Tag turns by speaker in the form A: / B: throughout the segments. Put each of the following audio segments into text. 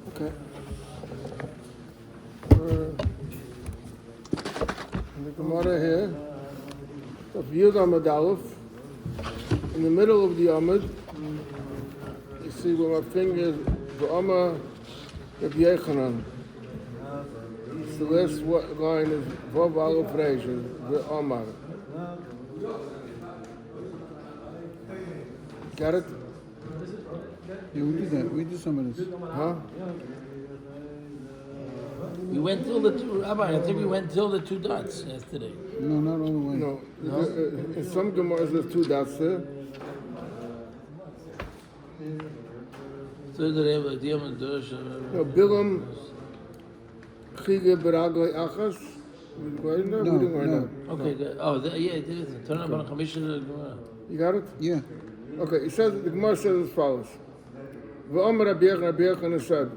A: Okay. The Gemara here, of Yud Amud Aleph, in the middle of the Amud, you see where my finger is, V'Amar Rabbi Yochanan. The last line is Vav Aleph Reish, V'Amar. Got it?
B: Yeah, we did that. We did some of this.
A: Huh?
C: We went till the two, Rabbi, I think we went till the two dots yesterday.
B: No, not all the way.
A: No. In some Gemaras there's two dots there.
C: So they have a deal with
A: Bilam Chige Beraglei Achas. We didn't write that.
C: Okay, good. Oh, yeah, it is. Turn up on a commission.
A: You got it?
B: Yeah.
A: Okay, it says, the Gemara says as follows. V'Omer Rabbi Yochanan said,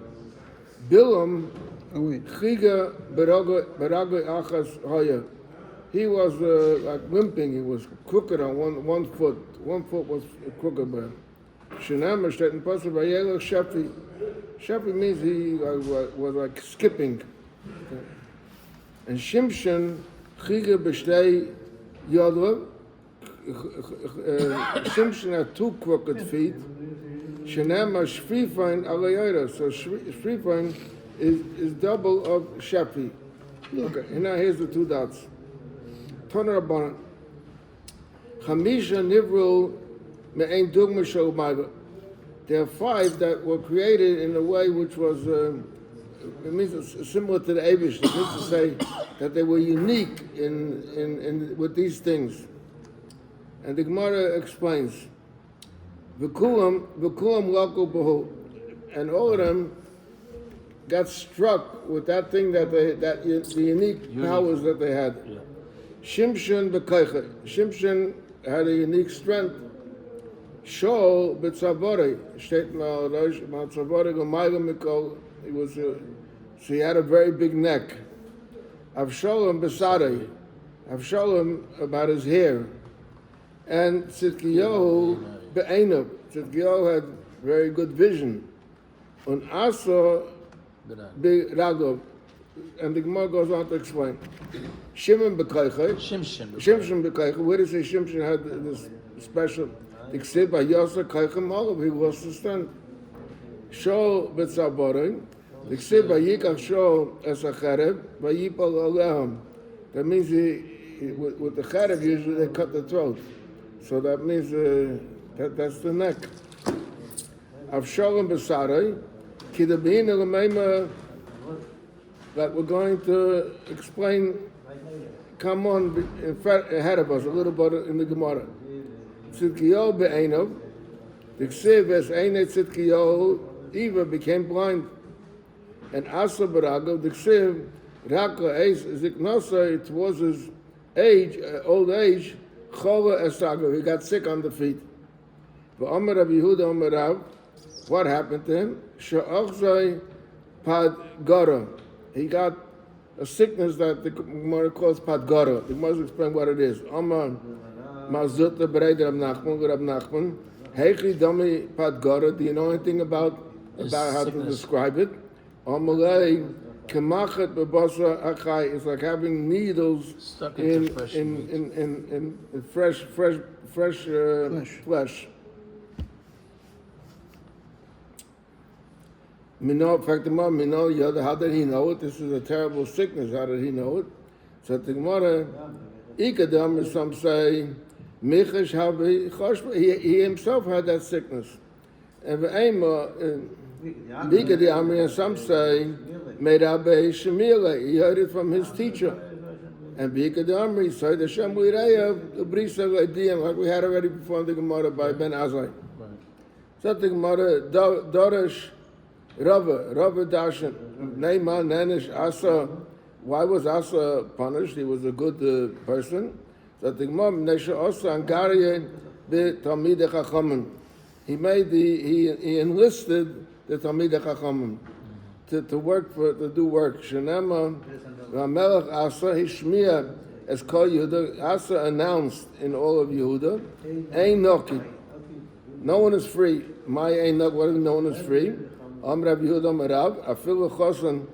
A: Bilam
B: Oh, wait.
A: Chige Beraglei Achas Haya. He was like limping, he was crooked on one foot. One foot was crooked by him. Shenamar steht in Pasuk Vayelech Shafi. Shafi means he was like skipping. Okay. And Shimshon Chige B'shtei Yodlev. Shimshon had two crooked feet. Shenamar Shfifein Alayera. So Shfifein is double of Shafi. Okay, and now here's the two dots. Toner Rabbanan. Chamisha Nivru Me'ein Dugma Shel Maiva. There are five that were created in a way which was, it means it's similar to the Eibush. It means to say that they were unique in with these things. And the Gemara explains, V'kulam Lako Behu. And all of them got struck with that thing that the unique powers that they had.
C: Yeah.
A: Shimshon B'kaycha. Shimshon had a unique strength. Shaul B'tzavore. Shteit Ma'arosh Ma'tzavore G'mayla Mikol. He was, so he had a very big neck. Avshalom B'sadei. Avshalom about his hair. And Tzidkiyahu Be'einav. Tzidkiyahu had very good vision. On Asa B'Ragov. And the Gemara goes on to explain. Shimon B'kaycha. Shimshon B'kaycha. Where does say Shimshon had this special? Except by Yosef Kaychem Olav, he lost his strength. Shaul B'tzaborin. Except by Yikach Shaul as a Cherev, by Yipal Alehem. That means with the Cherev usually they cut the throat. So that means that's the neck. Avshalom B'sarai. Kidabin Elameima. That we're going to explain, come on ahead of us a little bit in the Gemara. Tzidkiyahu be'einav, the Ksiv as Einei Tzidkiyahu, Eva became blind. And Asa Baragav, the Ksiv, Raka Eis Ziknasa, it was his age, old age, Chola Esagav, he got sick on the feet. But Amar Rabbi Yehuda Amar Rav, what happened to him? Sha'achzai Pad Gara. He got a sickness that the Gemara calls Padgara. The Gemara explain what it is. Amar Mazutta Bereid Rab Nachman. Heichi Dami Padgara. Do you know anything about how to describe it? Amalei Kemachet Bebasa Achai. It's like having needles
C: stuck
A: in fresh flesh. In fact, the Gemara, how did he know it? This is a terrible sickness. How did he know it? So the Gemara, Ikadam, some say, Michash Habi Choshba. He himself had that sickness. And Ikadam, and some say, Meirabe Shemila. He heard it from his teacher. And Ikadam, he said, the Shem Lireya, the Brisa Idiyam, like we had already before in the Gemara by Ben Azai. So the Gemara, Doresh, Rava Dashan, Neyman, Nanish, Asa. Why was Asa punished? He was a good person. So the Gemara, Nesha Asa, Angariye, the Talmidei Chachamim. He enlisted the Talmidei Chachamim to do work. Shenema, Ramelech Asa, Hishmiya, as Kol Yehuda. Asa announced in all of Yehuda, Ein Noki. No one is free. My Ein Noki, no one is free. Rabbi Yehuda Merav, afilu chosan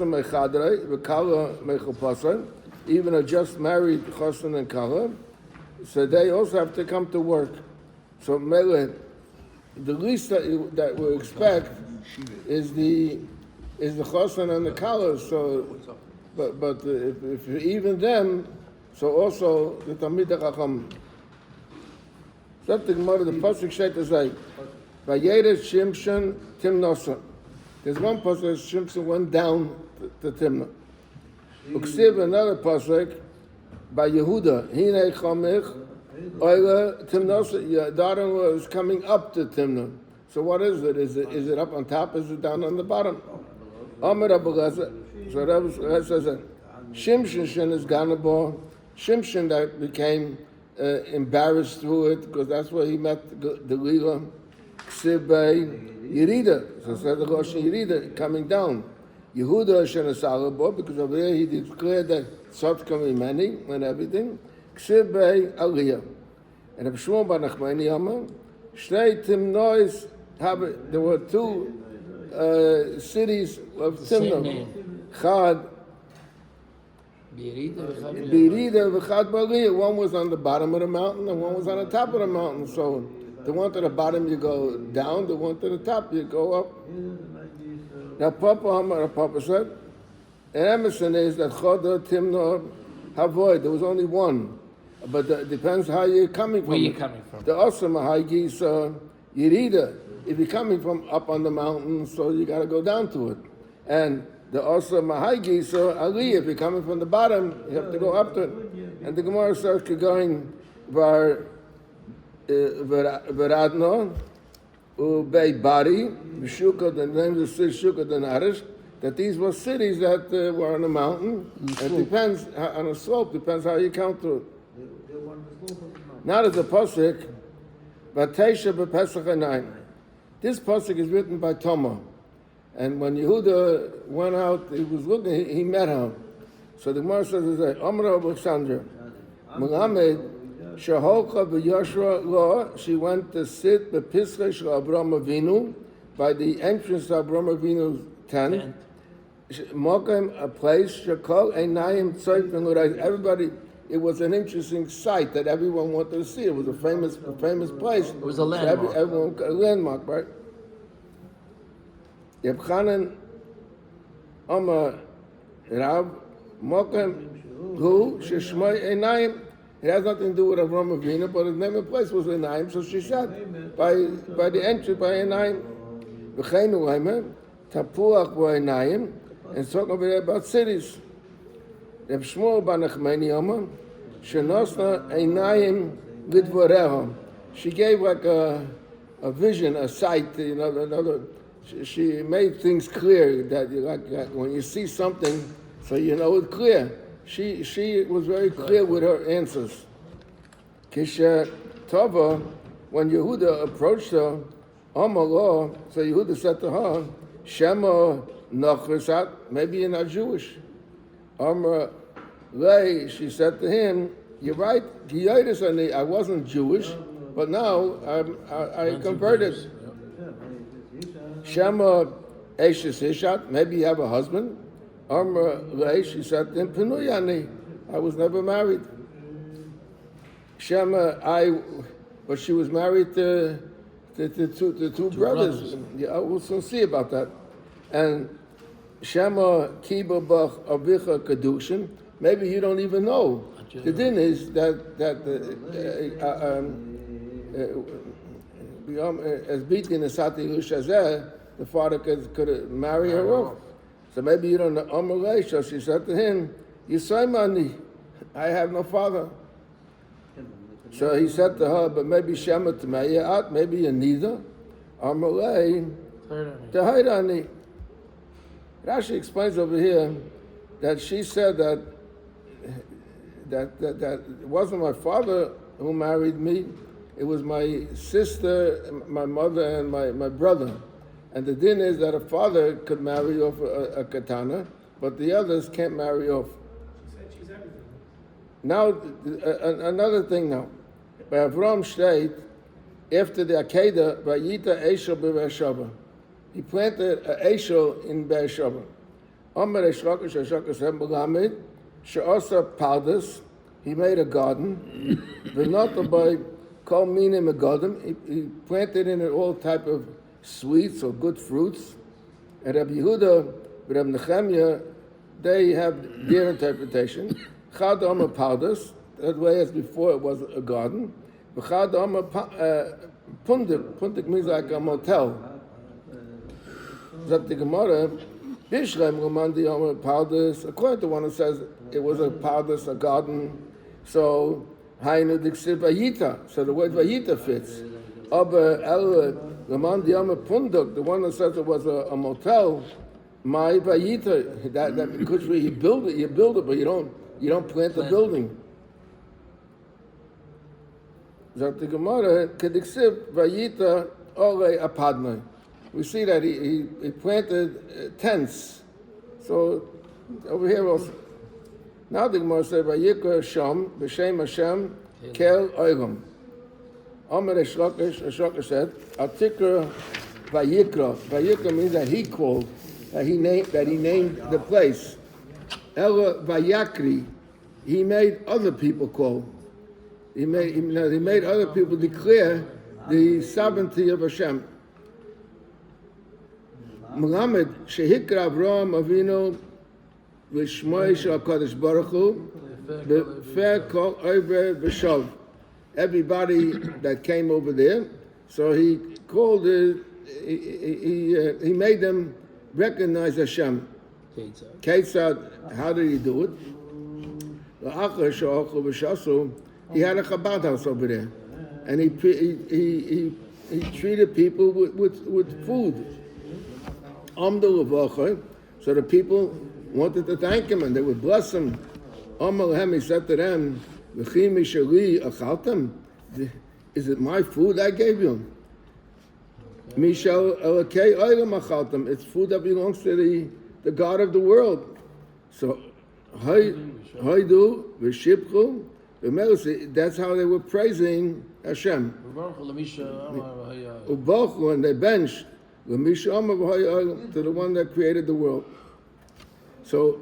A: mechadrei, v'kala mechupasan, even a just married chosan and kala, so they also have to come to work. So the least that we expect is the chosan and the kala. So, but if even them, so also the Talmidei Chacham. Something more the pasuk said to say, "Vayered Shimshon Timnosa." There's one pasuk that Shimshon went down to Timnah. Uksiv another pasuk by Yehuda. Hine Chamich Oila Timnosa. Your daughter-in-law is coming up to Timnah. So what is it? Is it up on top? Is it down on the bottom? Amar Abu Gaza. So Rabbi says that Shimshon is Ganabor. Shimshon that became embarrassed through it because that's where he met the Lila. Ksiv Yerida. So it says the Rosh Yerida coming down. Yehuda Shenasalabo because over there he declared that such can be many and everything. Ksiv Aliyah. And Rabbi Shmuel bar Nachmani Amar, Shnei Timnois have there were two cities of Timnah. Chad Birida v'chad b'aliyah. One was on the bottom of the mountain and one was on the top of the mountain. So the one to the bottom you go down, the one to the top you go up. Now Papa said, and Emerson is that Chodah Timnah Havoid. There was only one, but it depends how you're coming from.
C: Where you're coming from.
A: The Osama Haigis Yerida. If you're coming from up on the mountain, so you got to go down to it, and the also Mahagi, so Ali, if you're coming from the bottom, you have to go up to it. And the Gemara starts going Veradno, Ubei Bari, Shuka, the name of the city Shuka the Narish, that these were cities that were on a mountain. It depends on a slope, depends how you count to it. Now there's a pasuk, Vatesha b'Pesach Hanayim. This pasuk is written by Tomah. And when Yehuda went out, he was looking, he met her. So the Gemara says, Amra Alexandra, Melamed, Sheholcha v'Yoshua Lo, she went to sit b'Pischa shel Avraham Avinu, by the entrance of Avraham Avinu's tent. Mokem, a place, Shekol Einayim Tzoyf V'Nurai. Everybody, it was an interesting sight that everyone wanted to see. It was a famous place.
C: It was a landmark.
A: So everyone, a landmark, right? Yeb Chanan Amar Rav Mokem Hu Sheshmai Einayim. It has nothing to do with Avraham Avinu, but his name and place was Einayim, so she sat by the entry by Einayim. V'cheinu Leimer Tapuach Einayim, and talking over there about cities. Reb Shmuel bar Nachmani Amar Shenosna Einayim Lidvoreha. She gave like a vision, a sight, another. She made things clear that like when you see something, so you know it's clear. She was very clear with her answers. Kisha Tova, when Yehuda approached her, Amar, so Yehuda said to her, Shema Nachrisat, maybe you're not Jewish. Amar Lei, she said to him, you're right, I wasn't Jewish, but now I converted. Shema Eshes Ishat, maybe you have a husband. Amr Lei, she said to him, Penuyani, I was never married. Shema, but she was married to two brothers. Yeah, we'll soon see about that. And Shema Kiba Bach Avicha Kedushin, maybe you don't even know. The thing is that as beating the Sati Lushazeh, the father could marry her off. So maybe you don't know Amalei. So she said to him, Yisaimani, I have no father. So he said to her, but maybe Shema Tmeyat, maybe you're neither. Amalei, Tehairani. Rashi explains over here that she said that it wasn't my father who married me. It was my sister, my mother, and my brother. And the din is that a father could marry off a katana, but the others can't marry off.
D: She said she's everything.
A: Now, another thing now. By Avram Shteit, after the Akedah, Vayita Eshel Be'Be'Shava. He planted an Eshel in Be'Shava. Amar Eshrakish Eshrakish Melamed, She'asa Paldas, he made a garden. V'nata by Kol Minim Megadim, he planted in it all type of sweets or good fruits. And Rabbi Yehuda, Rabbi Nechemiah, they have their interpretation. Chad Amar Paldas, that way as before it was a garden. Chad Amar Pundik, Pundik means like a motel. That the Gemara, Bishlem Ramandi Amar Paldas, according to one who says it was a Paldas, a garden. So Hainu Diksiv Vayita, so the word Vayita fits. Aber El Ramandi Amar Pundik, the one who says it was a motel. My Vayita, that because you build it, but you don't plant the building. Zot the Gemara, Kediksiv Vayita Ole Apadnai. We see that he planted tents. So over here also. Now the Gemara says Vayikra Sham B'Shem Hashem Kel Oilam. Amar Eshrakish said, Atikra Vayikra. Vayikra means that he called. That he named the place. Ela Vayakri, he made other people call. He made other people declare the sovereignty of Hashem. Muhammad Shehikra Avraham Avinu v'Shmoi Shel Hakadosh Baruch Hu Befer Kol Oiver V'Shov. Everybody that came over there, so he called it. He made them recognize Hashem. Ketzad, how did he do it? He had a Chabad house over there, and he treated people with food. So the people wanted to thank him, and they would bless him. He said to them, is it my food I gave you? It's food that belongs to the God of the world. So, that's how they were praising Hashem. And they benched to the one that created the world. So,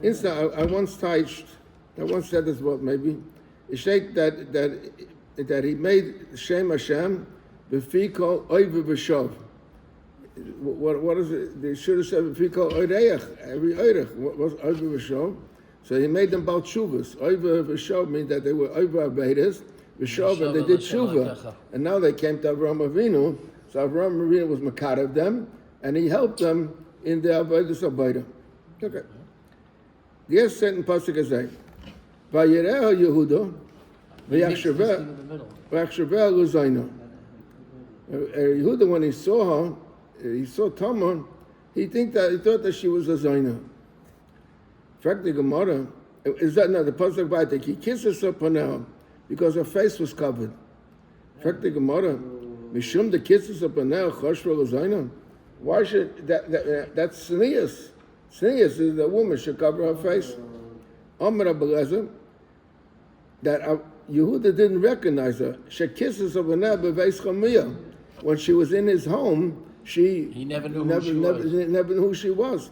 A: I once said this word maybe. It said that he made Shem Hashem b'fikol oiv v'shov. What is it? They should have said b'fikol oireich. Every oirech was oiv v'shov. So he made them about shuvas. Oiv v'shov means that they were oiv abeidus v'shov, and they did shuva. And now they came to Avraham Avinu. So Avraham Avinu was makar of them, and he helped them in their abeidus abeida. Okay. The next sentence pasuk is that Vayereha Yehuda v'yachshaveh l'zayna. Yehuda, when he saw Tamar, he thought that she was a zayna. In fact, the Gemara is that the pasuk Vaytek, he kisses her panel because her face was covered. In fact, the Gemara, Mishum the kisses her panel choshva l'zayna. Why should that's tznius? Tznius is the woman should cover her face. Amar Abelezer, that Yehuda didn't recognize her. She kisses her panel b'veis chamiyah. When she was in his home, he never knew who she was.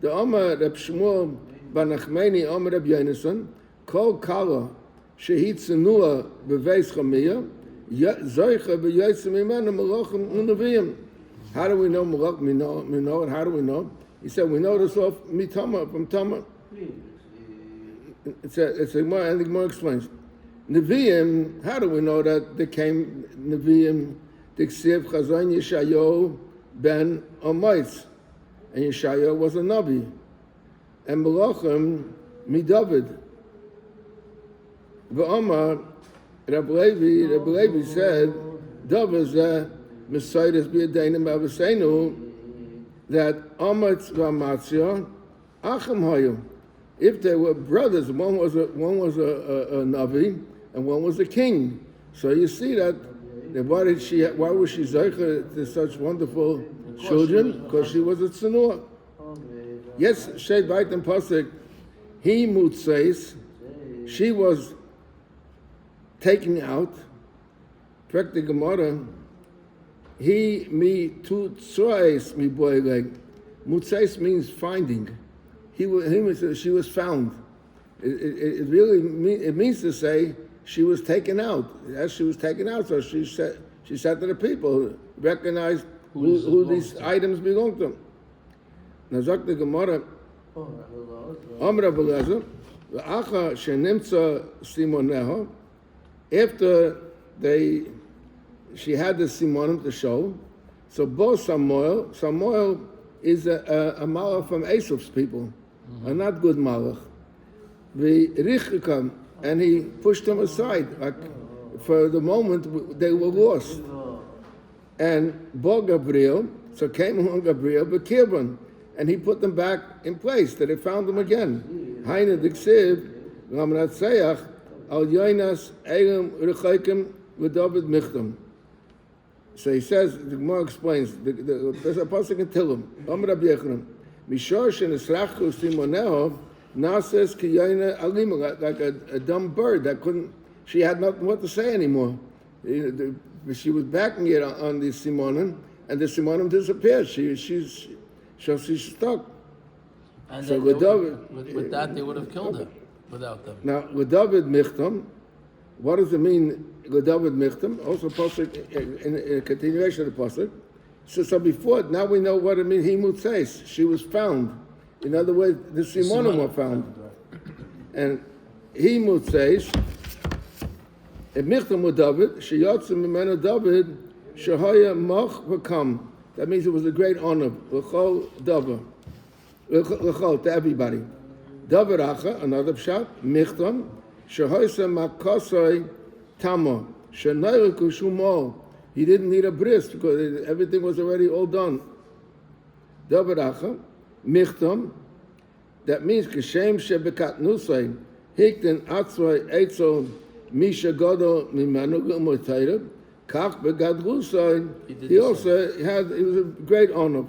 A: The Amar Reb Shmuel Bar Nachmani Amar Reb Yonason Kol Kala Shehit Tzanua B'Veis Chamiyah Zoicha B'Yotzim Imenu Malachim Unaviyim. How do we know Malach? We know it. How do we know? He said we know this off Mitama from Tama. It's a more, and the more explains. Neviim. How do we know that they came Neviim? Diksiv Chazon Yeshayahu ben Amoitz, and Yeshayahu was a Navi, and Malachim Midavid. V'Amar Rabbi Levi said, "Davaz Messiah b'Yadeinim Avosenu that Amoitz v'Amatzia Achim Hayu." If they were brothers, one was a Navi and one was a king. So you see that. Why was she zeicha to such wonderful children? Because she was a tzanua. Yes, Shed Bait and Pasuk, he mutzeis, she was taken out, Fragt die Gemara, he mi tu tzoes mi boileg. Mutzeis means finding. She was found. It really means to say she was taken out. As she was taken out, so she said to the people, recognized who these items belong to. Now, sagt die Gemara, Amra Belezer, v'acha shenimtza simoneha, after she had the simonim to show, so bo Samuel is a malach from Esau's people, a not good malach. V'richikam, and he pushed them aside. Like for the moment, they were lost. And bo Gabriel, so came along Gabriel, b'kirban, and he put them back in place, that they found them again. Haina diksiv, Ramratseach, al yoinas elam rechaikim v'david michtam. So he says, the Gemara explains, there's a pasuk in Tillim, Amr Rabbi Yechon, Mishor shenisrachu simoneho, nases ki yoina alima, like a dumb bird that couldn't, she had nothing what to say anymore. She was backing it on the simonim, and the simonim disappeared. She's stuck.
C: And
A: so
C: with that, they would have killed her without them.
A: Now, with David Michtam, what does it mean, with David Michtam? Also, pasuk in a continuation of the pasuk. So before, now we know what it means. He mutzeis, she was found. In other words, the simonim were found. And he mutzeis, and Michtam with David, sheyotzim mimenu David, shehaya mach v'kam. That means it was a great honor. L'chol davar. L'chol, to everybody. Davar acha, another pshat, Michtam, shehoysa makosoi tama, shenayriku shumo. He didn't need a bris because everything was already all done. Davar acha, Michtam, that means Kishem shebekat nusay, hikten atzvay etzo misha godo mimanu g'motayrab, kach begad rusay. He also it was a great honor.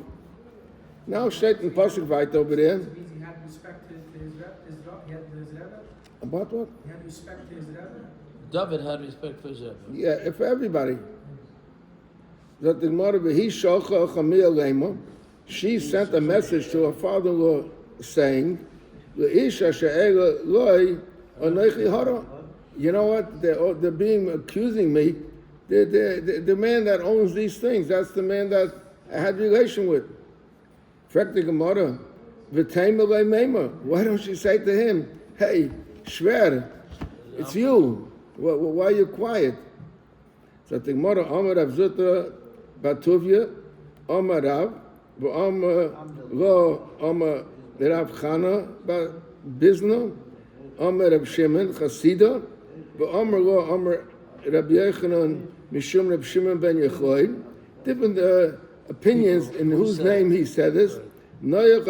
A: Now Shaitan pasuk right over there.
D: He had respect to his Rebbe.
A: About what?
D: He had respect to his Rebbe.
C: David had respect for his Rebbe.
A: Yeah, for everybody. That the Gemara, she sent a message to her father-in-law saying, you know what? They're being accusing me. The man that owns these things, that's the man that I had relation with. Fact the Gemara, why don't you say to him, hey, Shver, it's you. Why are you quiet? So the Gemara, Amar Rav Zutra Batuvia, Amar Rav, Amar Lo, Amar Rav Chana Bizna, Amar Rav Shimon Chasida, Amar Lo, Amar Rabbi Yechanan Mishum Rav Shimon ben Yechoid. Different opinions in whose name he said this. It's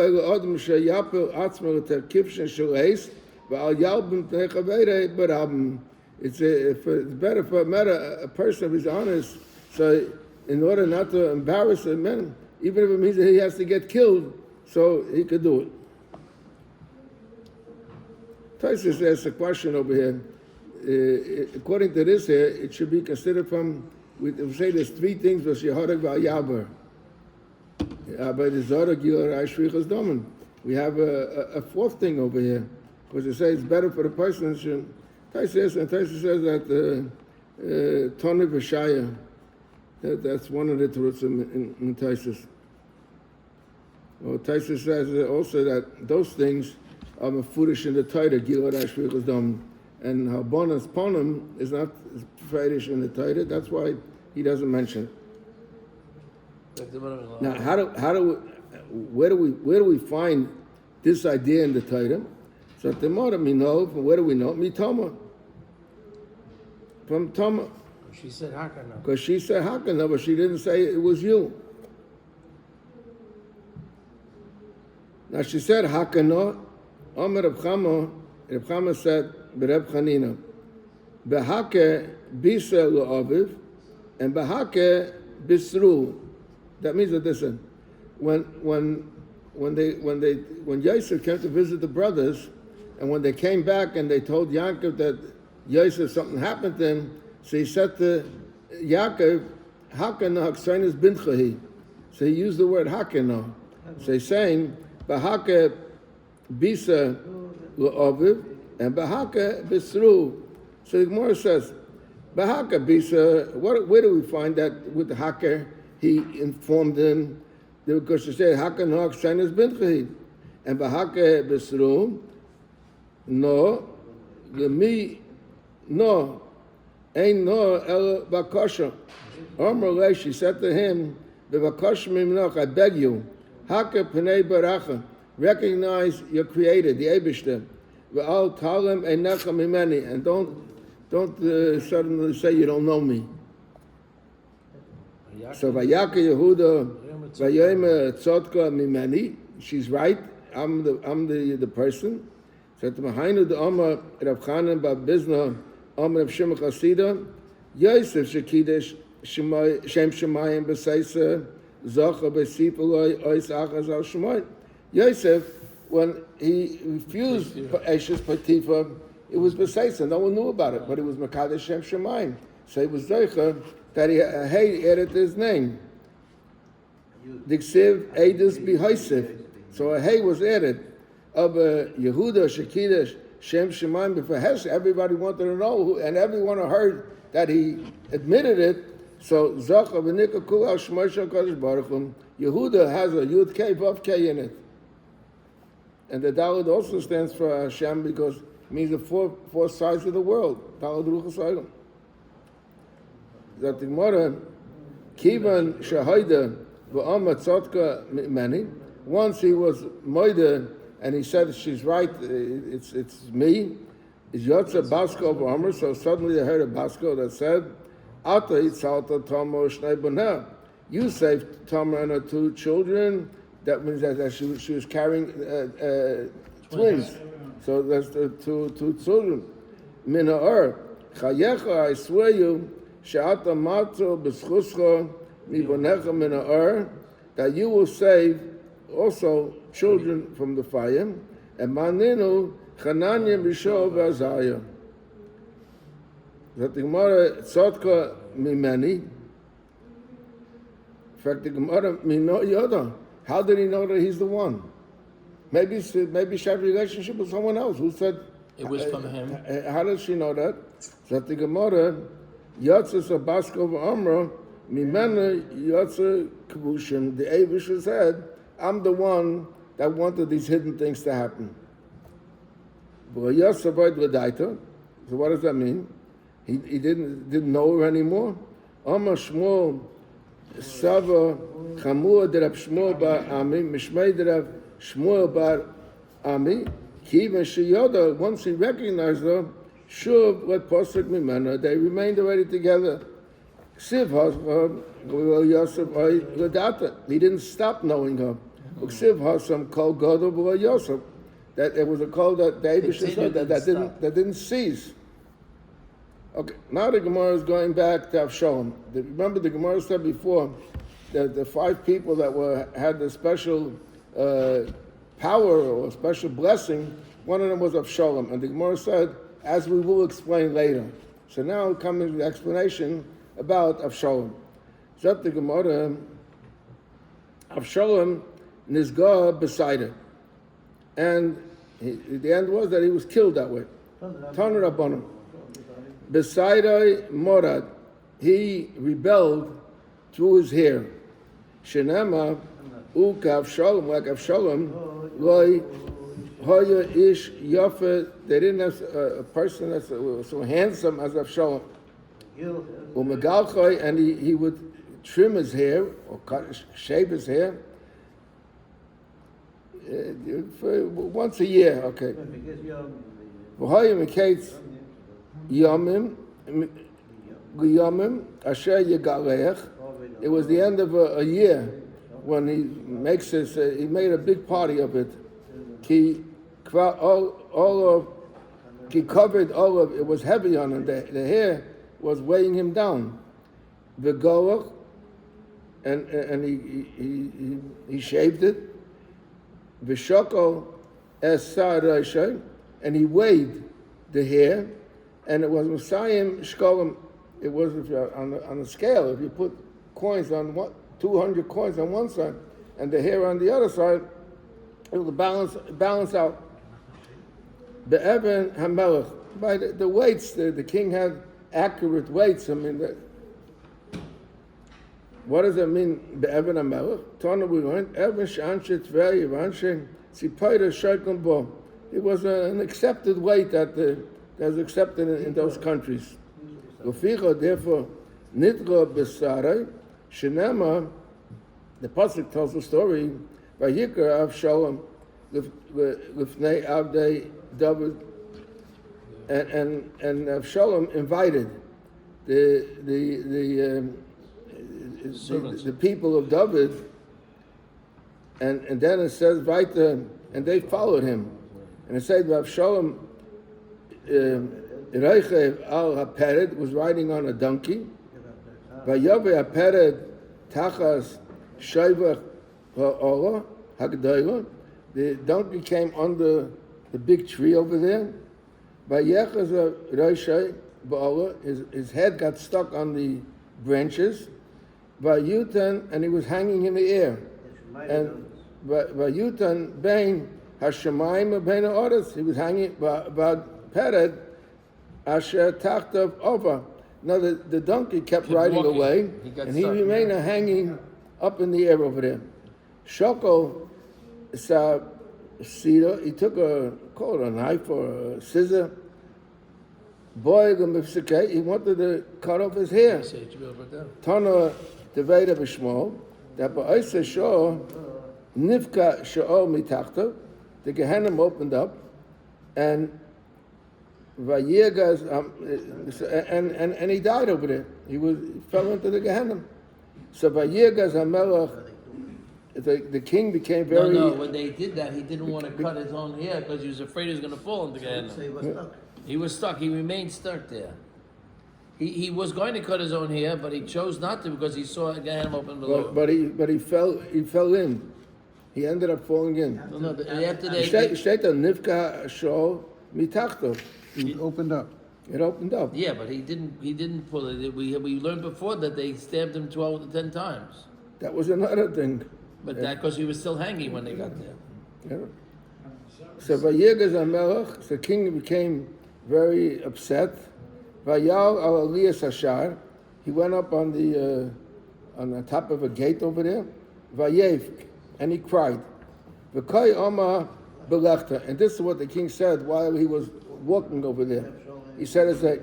A: better for a person if he's honest. So in order not to embarrass a man, even if it means that he has to get killed, so he could do it. Taisus asks a question over here. According to this here, it should be considered from, we say there's three things, was Yehorak V'Ayaber. We have a fourth thing over here, because it says it's better for the person. Taisus says that Tony V'Shaya, that's one of the truths in Taisus. Well, Taisus says also that those things are foolish in the Torah, Gilad Ashvichas Dom, and Habonas Ponim is not foolish in the Torah. That's why he doesn't mention it. Now, where do we find this idea in the Torah? So the more we know, from where do we know? Mitama. From Tama.
D: She said Hakana.
A: Because she said Hakana, but she didn't say it was you. Now she said Hakana. Amar Reb Chama said Reb Chanina, Behake bisa lo'aviv, and Behake bisru. That means that listen, when Yosef came to visit the brothers, and when they came back and they told Yaakov that Yosef something happened to him, so he said to Yaakov, Hakana Haksainus Binchahi. So he used the word Hakana. So he's saying, Bahaka Bisa La'aviv, and Bahaka Bisru. So the Gemara says, Bahaka Bisa, where do we find that with the Haker? He informed him, because he said, Hakana Haksainus Binchahi. And Bahaka Bisru, no, no, ain't no el bakasha. Amr she said to him, "Bevakasha mimnoch, I beg you, haka pnei baracha, recognize your Creator, the Eibishter. V'al talem einecha mimeni, and don't suddenly say you don't know me." So Vayaka Yehuda, Vayomer Tzotka mimeni. She's right. I'm the person. So to Mahainu the Amar Rav Chanan Bar Bizna Amar Rav Shimon Chasida Yosef Shekidesh Shem Shemayim B'Seisa Zocha B'Sipoloi Ois Achaz Al Shemayim. Yosef, when he refused Eshes Potiphar, it was B'Seisa. No one knew about it, but it was Mekadesh Shem Shemayim. So it was Zocha that he added his name. Diksiv Eidus B'Hoisef. So a hay was added. Of Yehuda, Shekidesh, Shem Shemaim, before Hesh, everybody wanted to know who, and everyone heard that he admitted it. So Zach of Nika Kula Shmosha Kodesh Baruch Hu, Yehuda has a Yud K Vav K in it, and the Daled also stands for Hashem because it means the four sides of the world. Daled Ruchas Olam. That the Gemara Kivan Shahida v'Amar Tzotka Meni. Once he was moida. And he said, she's right, it's me. It's Yotza Basko of Amr. So suddenly they heard a Basko that said, Ata Itzalta Tomo Shnei Boneh. You saved Tamar and her two children. That means that she was carrying twins. So that's the two children. Mina Chayecha, I swear you, She'ata Matzo B'schuscha Mi Bonecha Mina that you will save also children from the fire, and Maninu Chananya Misho V'Azaya. That the Gemara Tzotka Mimeni. In fact, the Gemara Mino Yoda. How did he know that he's the one? Maybe she had a relationship with someone else. Who said
C: it was from him?
A: How does she know that? That the Gemara Yotzes Abasko V'Amra Mimena Yotze Kavushim. The Avish said, I'm the one that wanted these hidden things to happen. So what does that mean? He didn't know her anymore. Amar Shmuel Sava Chamua Derav Shmuel Bar Ami Mishmei Derav Shmuel Bar Ami Kiven Sheyoda. Once he recognized her, Shuv Let Posuk Mimena. They remained already together. Siv Yosef Ledata. He didn't stop knowing her. That it was a call that David said that didn't cease. Okay, now the Gemara is going back to Avshalom. Remember the Gemara said before that the 5 people that had the special power or special blessing, one of them was Avshalom, and the Gemara said, as we will explain later. So now comes the explanation about Avshalom. Zat the Gemara, Avshalom Nizga beside it. And the end was that he was killed that way. Tanur Rabbanim. Beside Morad, he rebelled through his hair. Shenema Uka Avshalom, like Avshalom, Loi Hoya Ish Yafe. They didn't have a person that's so handsome as Avshalom. Umegalchoi, and he would trim his hair or shave his hair. Once a year, okay. It was the end of a year when he makes this. He made a big party of it. He covered all of it. Was heavy on him. The hair was weighing him down. The goach, and he shaved it. V'shoko esar reishay, and he weighed the hair, and it was Messiah shkolim. it was if you're on the scale. If you put coins on 200 coins on one side and the hair on the other side, it will balance out. Be'evan hamelech, by the weights, the king had accurate weights. I mean, what does that mean? Be'evan hamelech. Tana we learned Evan shanchet vei evanshe sipaida shekel bo. It was an accepted weight that was accepted in those countries. Therefore, nidra besarai shenema. The pasuk tells the story. Vayikra Avshalom lifnei avdei David, and Avshalom invited the people of David, and then it says Vaita, and they followed him, and it said Avshalom Reichev al Hapered was riding on a donkey. Vayave Hapered tachas Shaivach ha'olah hagdayla. The donkey came under the big tree over there. Vayechaz Reishai ba'olah. His head got stuck on the branches. Vayutan, and he was hanging in the air. And Vayutan bein hashamayim bein ha'oretz. He was hanging Pered asher tachtav ova. Now the donkey kept riding
C: walking.
A: away, and he
C: stuck.
A: remained hanging up in the air over there. Shoko sa sida. He took a knife or a scissor. Boy, he wanted to cut off his hair. Tana teveda b'shmo. That ba'isa shor nifka sha'ol mitachta. The Gehenna opened up, and Vayegas, and he died over there. He fell into the Gehenna. So Vayegas Hamelach, the king became very.
C: No, when they did that, he didn't want to cut his own hair because he was afraid he was going to fall into Gehenna.
E: So he was stuck.
C: He was stuck. He remained stuck there. He was going to cut his own hair, but he chose not to because he saw Gehenna open below.
A: But he fell in. He ended up falling in.
C: No, after they
A: Shteta nifka shol mitachto.
B: It opened up.
A: It opened up.
C: yeah, but he didn't pull it. We learned before that they stabbed him 12 to 10 times.
A: That was another thing.
C: But that because he was still hanging when they got there.
A: Yeah. So Vayegas Hamelach, the king became very upset. Vayal al Aliyas Hashar, he went up on the top of a gate over there. Vayev, and he cried. V'kai Oma Belechta, and this is what the king said while he was walking over there. He said, "It's like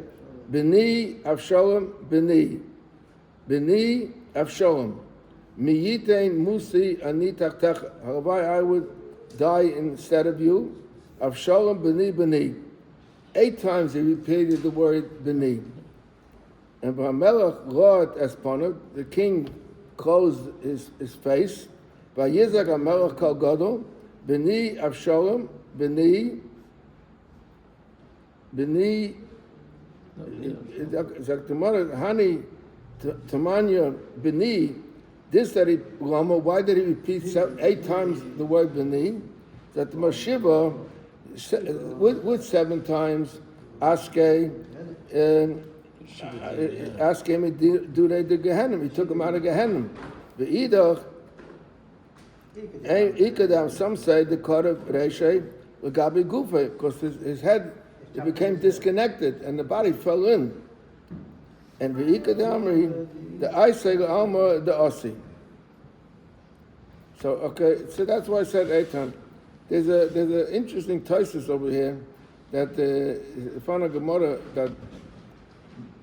A: B'ni Avshalom, B'ni Avshalom, Miyitein Musi Ani Tachtach. Halabai, I would die instead of you. Avshalom, B'ni." 8 times he repeated the word B'ni. And V'hamelach Lord Esponah, the king closed his face. V'yizak Hamelach Kol Gadol, B'ni Avshalom, B'ni. Hani Tamanya B'ni. This that he Lama, why did he repeat 8 times the word B'ni? That the Mashiva with 7 times ask him do they the Gehenna. He took him out of Gehenna. The Idach Ikadam, some say the cut of Reishay Gabi Gufa, because his head it became disconnected and the body fell in. And the Ikadamri, the I say the Alma the Ossi. So okay, so that's why I said 8 times. There's an interesting thesis over here that found a Gemara that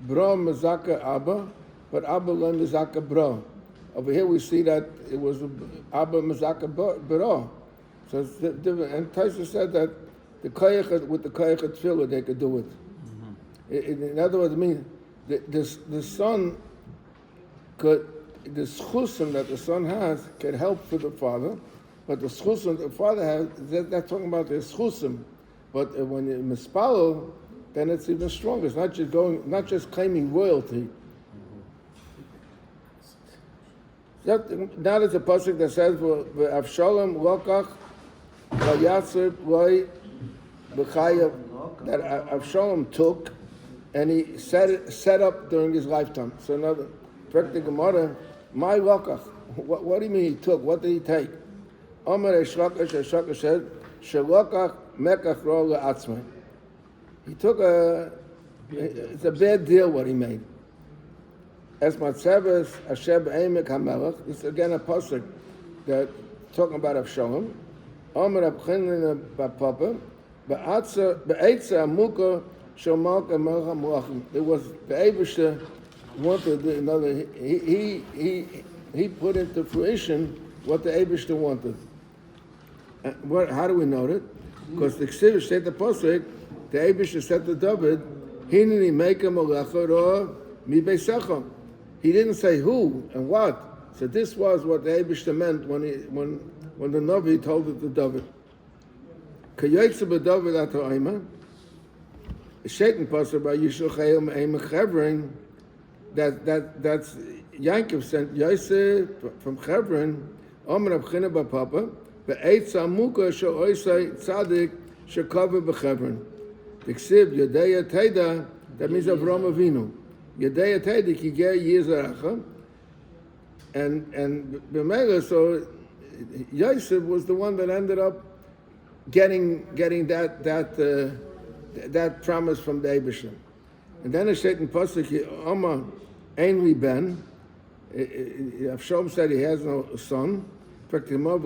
A: Bra Mazaka Abba, but Abba learned Mazaka Bra. Over here we see that it was Abba Mazaka Bra. So it's different. And Taisa said that the Kayach with the Kayach Tefillah they could do it. Mm-hmm. In other words, I mean the son could, the schusim that the son has can help for the father. But the schusim the father has, they're talking about the schusim. But when you mispalo, then it's even stronger. It's not just claiming royalty. Now there's a pasuk that says, "Avshalom lokach v'yatzir loy b'chayav," that Avshalom took and he set up during his lifetime. So another, the Gemara, my lokach. What do you mean he took? What did he take? Omer Eshlakash said, Shelokach mekach ro le'atzmai. He took it's a bad deal what he made. Es matzeves asher be'emek hamelech. This is again a pasuk that talking about Avshalom. Omer abchinin ba'papa be'etza amuka shel malka melech hamulachim. It was the Eibusha wanted another. He put into fruition what the Eibusha wanted. How do we know it? Because the Ksiv said the pasuk, the Eibusha said to David, "Hineni meika melecha ro mi beisecha." He didn't say who and what. So this was what the Eibusha meant when the Navi told it to David. Kayotze b'David ato oima. Shaitan pasuk by Yishul Chayil me'eim Chevron. That's Yankov sent Yosef from Chevron. Omer abchina b'papa. Be'etza muka she'oisai tzadik she'kava b'Chevron. The Ksiv Yodeya Teda, that means Avraham Avinu. Yodeya Teda ki ger Yizaracha. And B'mela, so Yosef was the one that ended up getting that promise from the Eibusha. And then a certain pasuk, Omar Ein Li Ben. Avshalom said he has no son. Did he not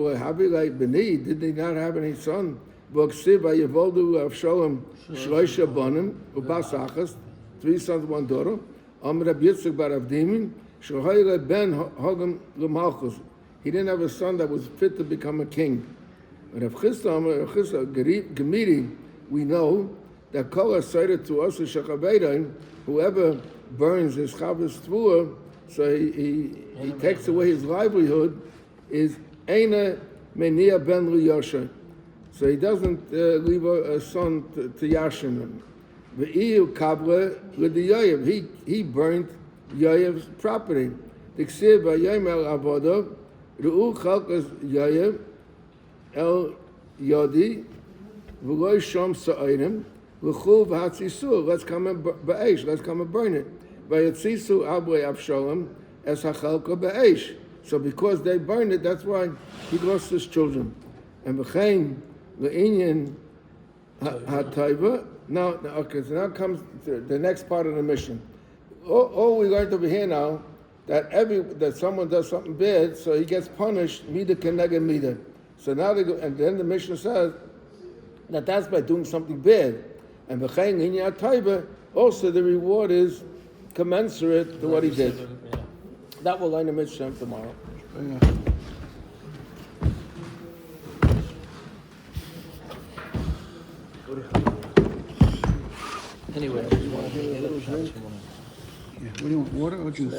A: have any son? V'oksiv Vayevoldu Avshalom Shloisha Bonim Ubasachas, 3 sons, 1 daughter. Amr Rabbi Yitzchak bar Avdimin Shlohoyle Ben Hogam L'Malchus. He didn't have a son that was fit to become a king. But Rav Chisda Gemiri, we know that Kol HaSoida to us is Shechaveidain, whoever burns his Chavos Tvua, so he takes away his livelihood, is Eina Menia Ben L'Yosha. So he doesn't leave a son to Yashin him. V'iyu Kavle L'Yoyev. He burnt Yoyev's property. T'ksiv V'yom El Avodav Ru'u Chalkas Yoyev El Yodi V'loy Shom Sa'odim L'chul V'hatzisu. Let's come and ba'esh. Let's come and burn it. V'yatzisu Ablei Avshalom Es HaChalka ba'esh. So because they burned it, that's why he lost his children. And v'chein L'inyan HaTaiva. Now, okay, so now comes the next part of the mission. All we learned over here now, that someone does something bad, so he gets punished, mida keneged mida. So now and then the mission says that that's by doing something bad. And v'chein L'inyan HaTaiva, also the reward is commensurate to what he did. That will learn the Mishnah tomorrow.
C: Anyway,
B: What do you want, water or juice?